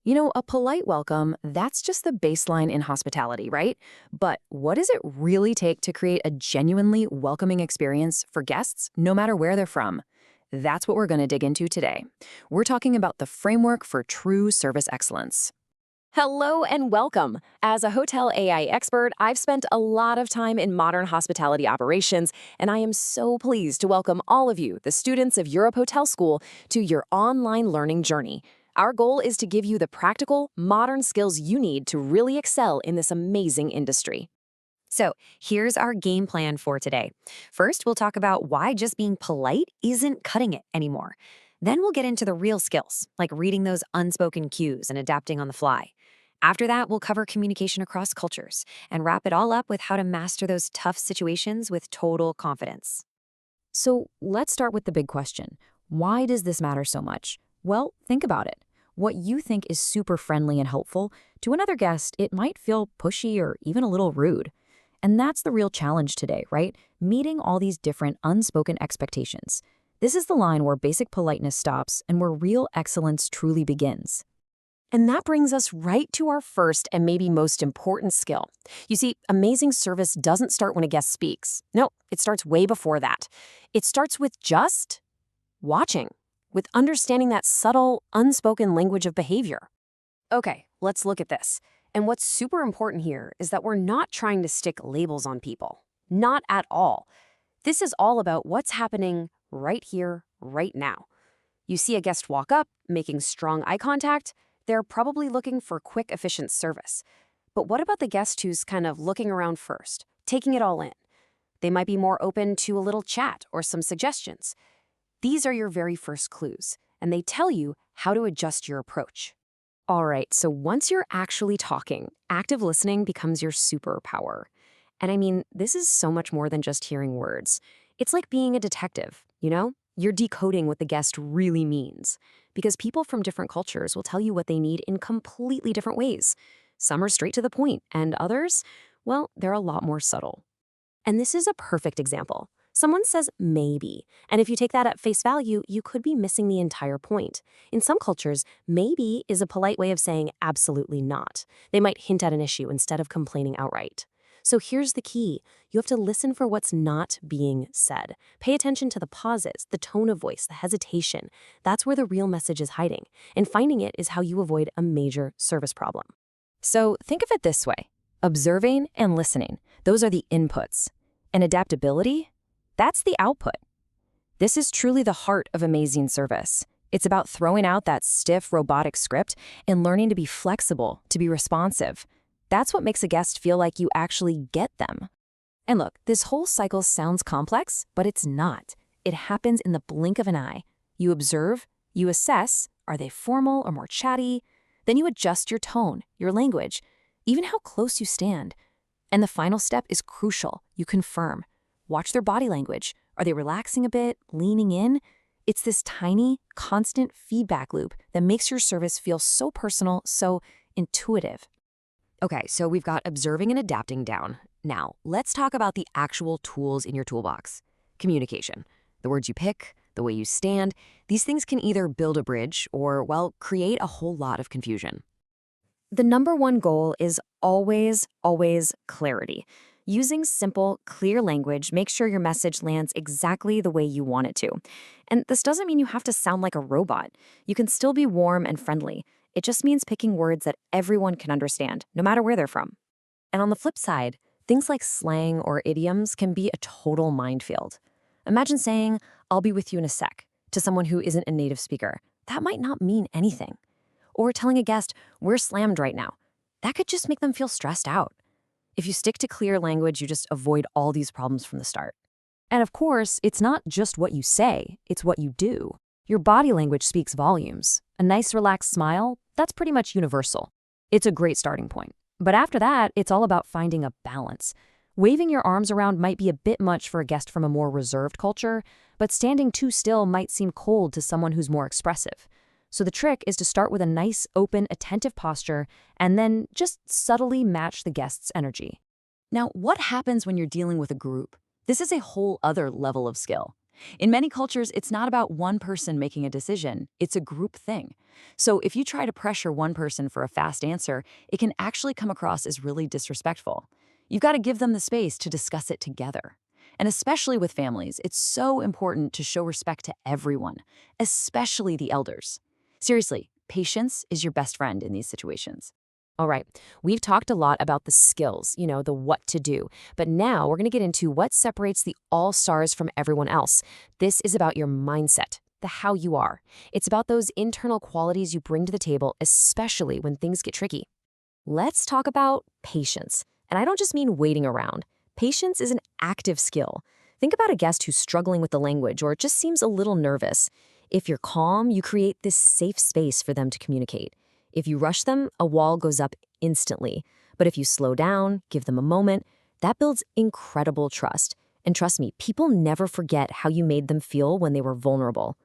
A polite welcome, that's just the baseline in hospitality, right? But what does it really take to create a genuinely welcoming experience for guests, no matter where they're from? That's what we're going to dig into today. We're talking about the framework for true service excellence. Hello and welcome. As a hotel AI expert, I've spent a lot of time in modern hospitality operations, and I am so pleased to welcome all of you, the students of Europe Hotel School, to your online learning journey. Our goal is to give you the practical, modern skills you need to really excel in this amazing industry. So, here's our game plan for today. First, we'll talk about why just being polite isn't cutting it anymore. Then we'll get into the real skills, like reading those unspoken cues and adapting on the fly. After that, we'll cover communication across cultures and wrap it all up with how to master those tough situations with total confidence. So let's start with the big question. Why does this matter so much? Well, think about it. What you think is super friendly and helpful, to another guest, it might feel pushy or even a little rude. And that's the real challenge today, right? Meeting all these different unspoken expectations. This is the line where basic politeness stops and where real excellence truly begins. And that brings us right to our first and maybe most important skill. You see, amazing service doesn't start when a guest speaks. No, it starts way before that. It starts with just watching, with understanding that subtle, unspoken language of behavior. Okay, let's look at this. And what's super important here is that we're not trying to stick labels on people. Not at all. This is all about what's happening right here, right now. You see a guest walk up, making strong eye contact. They're probably looking for quick, efficient service. But what about the guest who's kind of looking around first, taking it all in? They might be more open to a little chat or some suggestions. These are your very first clues, and they tell you how to adjust your approach. All right, so once you're actually talking, active listening becomes your superpower. And I mean, this is so much more than just hearing words. It's like being a detective, you know? You're decoding what the guest really means. Because people from different cultures will tell you what they need in completely different ways. Some are straight to the point, and others, well, they're a lot more subtle. And this is a perfect example. Someone says maybe, and if you take that at face value, you could be missing the entire point. In some cultures, maybe is a polite way of saying absolutely not. They might hint at an issue instead of complaining outright. So here's the key. You have to listen for what's not being said. Pay attention to the pauses, the tone of voice, the hesitation. That's where the real message is hiding. And finding it is how you avoid a major service problem. So think of it this way. Observing and listening, those are the inputs. And adaptability, that's the output. This is truly the heart of amazing service. It's about throwing out that stiff, robotic script and learning to be flexible, to be responsive. That's what makes a guest feel like you actually get them. And look, this whole cycle sounds complex, but it's not. It happens in the blink of an eye. You observe, you assess, are they formal or more chatty? Then you adjust your tone, your language, even how close you stand. And the final step is crucial. You confirm. Watch their body language. Are they relaxing a bit, leaning in? It's this tiny, constant feedback loop that makes your service feel so personal, so intuitive. Okay, so we've got observing and adapting down. Now, let's talk about the actual tools in your toolbox. Communication. The words you pick, the way you stand, these things can either build a bridge or, well, create a whole lot of confusion. The number one goal is always clarity. Using simple, clear language makes sure your message lands exactly the way you want it to. And this doesn't mean you have to sound like a robot. You can still be warm and friendly. It just means picking words that everyone can understand, no matter where they're from. And on the flip side, things like slang or idioms can be a total minefield. Imagine saying, "I'll be with you in a sec," to someone who isn't a native speaker. That might not mean anything. Or telling a guest, "We're slammed right now." That could just make them feel stressed out. If you stick to clear language, you just avoid all these problems from the start. And of course, it's not just what you say, it's what you do. Your body language speaks volumes. A nice relaxed smile, that's pretty much universal. It's a great starting point. But after that, it's all about finding a balance. Waving your arms around might be a bit much for a guest from a more reserved culture, but standing too still might seem cold to someone who's more expressive. So the trick is to start with a nice, open, attentive posture and then just subtly match the guest's energy. Now, what happens when you're dealing with a group? This is a whole other level of skill. In many cultures, it's not about one person making a decision, it's a group thing. So if you try to pressure one person for a fast answer, it can actually come across as really disrespectful. You've got to give them the space to discuss it together. And especially with families, it's so important to show respect to everyone, especially the elders. Seriously, patience is your best friend in these situations. All right, we've talked a lot about the skills, the what to do. But now we're going to get into what separates the all-stars from everyone else. This is about your mindset, the how you are. It's about those internal qualities you bring to the table, especially when things get tricky. Let's talk about patience. And I don't just mean waiting around. Patience is an active skill. Think about a guest who's struggling with the language or just seems a little nervous. If you're calm, you create this safe space for them to communicate. If you rush them, a wall goes up instantly. But if you slow down, give them a moment, that builds incredible trust. And trust me, people never forget how you made them feel when they were vulnerable.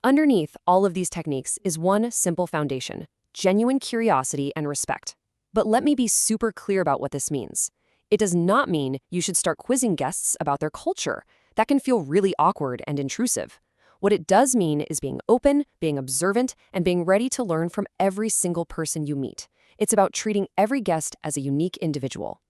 Underneath all of these techniques is one simple foundation: genuine curiosity and respect. But let me be super clear about what this means. It does not mean you should start quizzing guests about their culture. That can feel really awkward and intrusive. What it does mean is being open, being observant, and being ready to learn from every single person you meet. It's about treating every guest as a unique individual.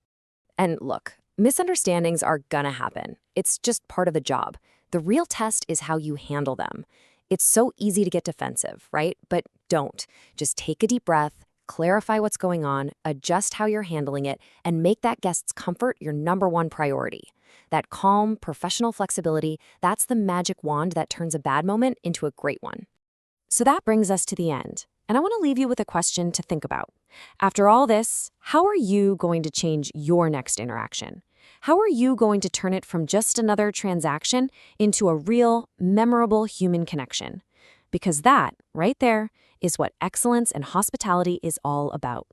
And look, misunderstandings are gonna happen. It's just part of the job. The real test is how you handle them. It's so easy to get defensive, right? But don't. Just take a deep breath, clarify what's going on, adjust how you're handling it, and make that guest's comfort your #1 priority. That calm, professional flexibility, that's the magic wand that turns a bad moment into a great one. So that brings us to the end. And I want to leave you with a question to think about. After all this, how are you going to change your next interaction? How are you going to turn it from just another transaction into a real, memorable human connection? Because that, right there, is what excellence and hospitality is all about.